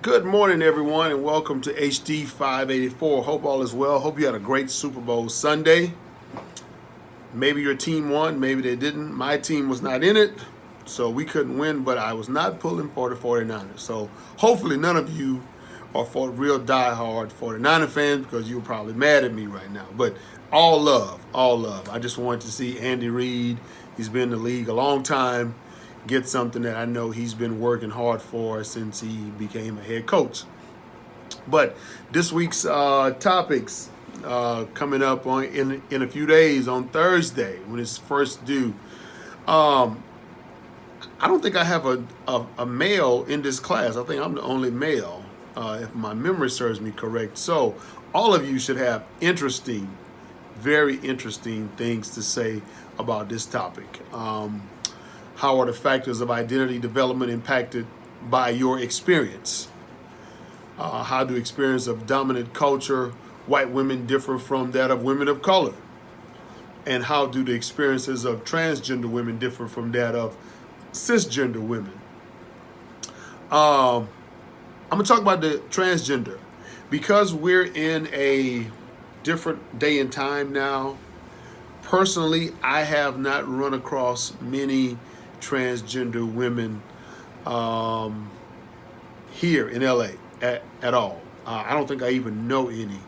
Good morning, everyone, and welcome to HD584. Hope all is well. Hope you had a great Super Bowl Sunday. Maybe your team won, maybe they didn't. My team was not in it, so we couldn't win, but I was not pulling for the 49ers. So hopefully none of you are for real diehard 49er fans because you're probably mad at me right now. But all love, all love. I just wanted to see Andy Reid. He's been in the league a long time. Get something that I know he's been working hard for since he became a head coach. But this week's topics coming up in a few days on Thursday when it's first due. Um, I don't think I have a male in this class. I think I'm the only male, if my memory serves me correct. So all of you should have very interesting things to say about this topic. How are the factors of identity development impacted by your experience? How do experience of dominant culture, white women, differ from that of women of color? And how do the experiences of transgender women differ from that of cisgender women? I'm going to talk about the transgender. Because we're in a different day and time now, personally, I have not run across many transgender women here in LA at all. I don't think I even know any.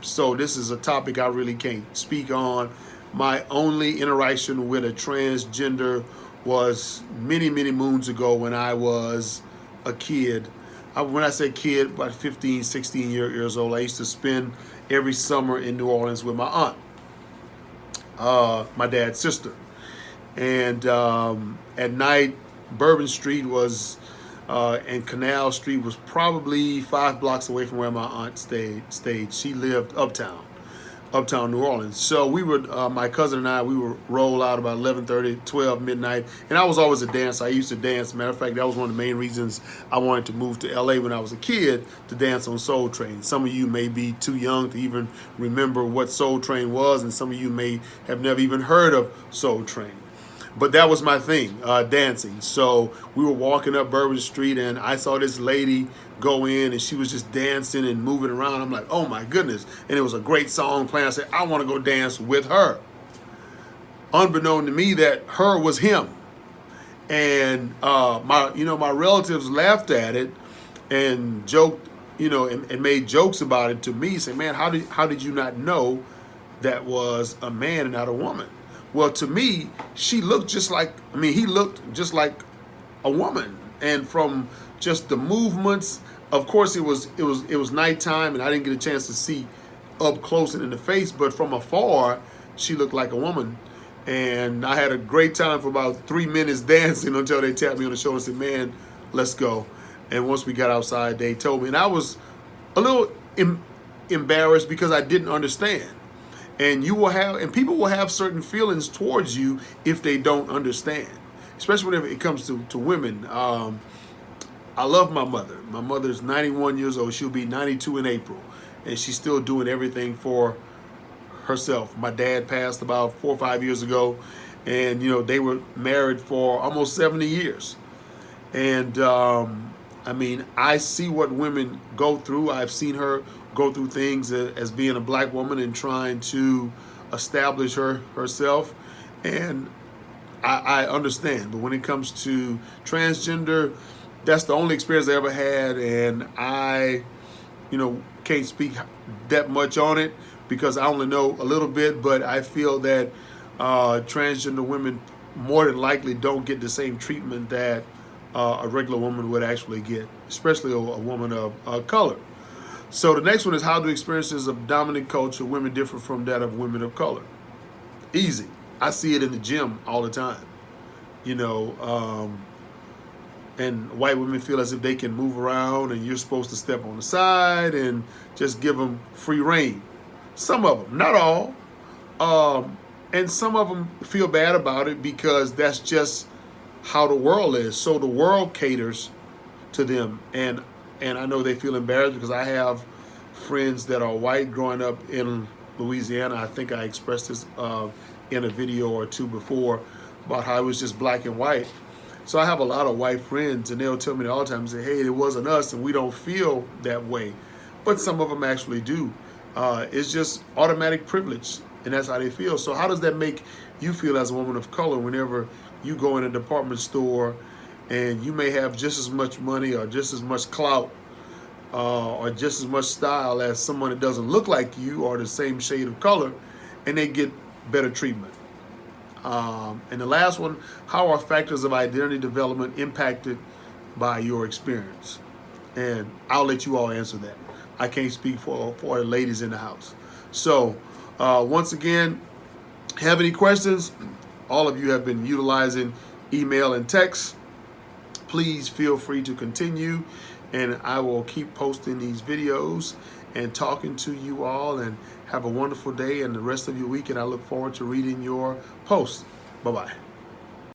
So this is a topic I really can't speak on. My only interaction with a transgender was many moons ago when I was a kid. When I say kid, about 15, 16 years old, I used to spend every summer in New Orleans with my aunt, my dad's sister. And at night, Bourbon Street was, and Canal Street was probably 5 blocks away from where my aunt stayed. She lived uptown New Orleans. So we would, my cousin and I, we would roll out about 11:30, 12 midnight. And I was always a dancer. I used to dance. Matter of fact, that was one of the main reasons I wanted to move to LA when I was a kid, to dance on Soul Train. Some of you may be too young to even remember what Soul Train was, and some of you may have never even heard of Soul Train. But that was my thing, dancing. So we were walking up Bourbon Street, and I saw this lady go in, and she was just dancing and moving around. I'm like, oh my goodness. And it was a great song playing. I said, I want to go dance with her. Unbeknown to me that her was him. And my relatives laughed at it and joked, and made jokes about it to me, saying, man, how did you not know that was a man and not a woman? Well, to me, he looked just like a woman. And from just the movements, of course, it was nighttime, and I didn't get a chance to see up close and in the face, but from afar, she looked like a woman. And I had a great time for about 3 minutes dancing until they tapped me on the shoulder and said, man, let's go. And once we got outside, they told me, and I was a little embarrassed because I didn't understand. And people will have certain feelings towards you if they don't understand, especially whenever it comes to women. I love my mother. My mother's 91 years old. She'll be 92 in April, and she's still doing everything for herself. My dad passed about 4 or 5 years ago, and they were married for almost 70 years. And I see what women go through. I've seen her go through things as being a black woman and trying to establish herself. And I understand. But when it comes to transgender, that's the only experience I ever had. And I, can't speak that much on it because I only know a little bit. But I feel that transgender women more than likely don't get the same treatment that a regular woman would actually get, especially a woman of color. So the next one is, how do experiences of dominant culture women differ from that of women of color? Easy. I see it in the gym all the time. And white women feel as if they can move around and you're supposed to step on the side and just give them free reign. Some of them, not all. And some of them feel bad about it because that's just how the world is. So the world caters to them. And I know they feel embarrassed because I have friends that are white growing up in Louisiana. I think I expressed this in a video or two before about how it was just black and white. So I have a lot of white friends, and they'll tell me all the time, say, hey, it wasn't us, and we don't feel that way. But some of them actually do. It's just automatic privilege, and that's how they feel. So how does that make you feel as a woman of color whenever you go in a department store and you may have just as much money or just as much clout or just as much style as someone that doesn't look like you or the same shade of color, and they get better treatment? And the last one, how are factors of identity development impacted by your experience? And I'll let you all answer that. I can't speak for the ladies in the house. So once again, have any questions? All of you have been utilizing email and text. Please feel free to continue, and I will keep posting these videos and talking to you all, and have a wonderful day and the rest of your week, and I look forward to reading your posts. Bye-bye.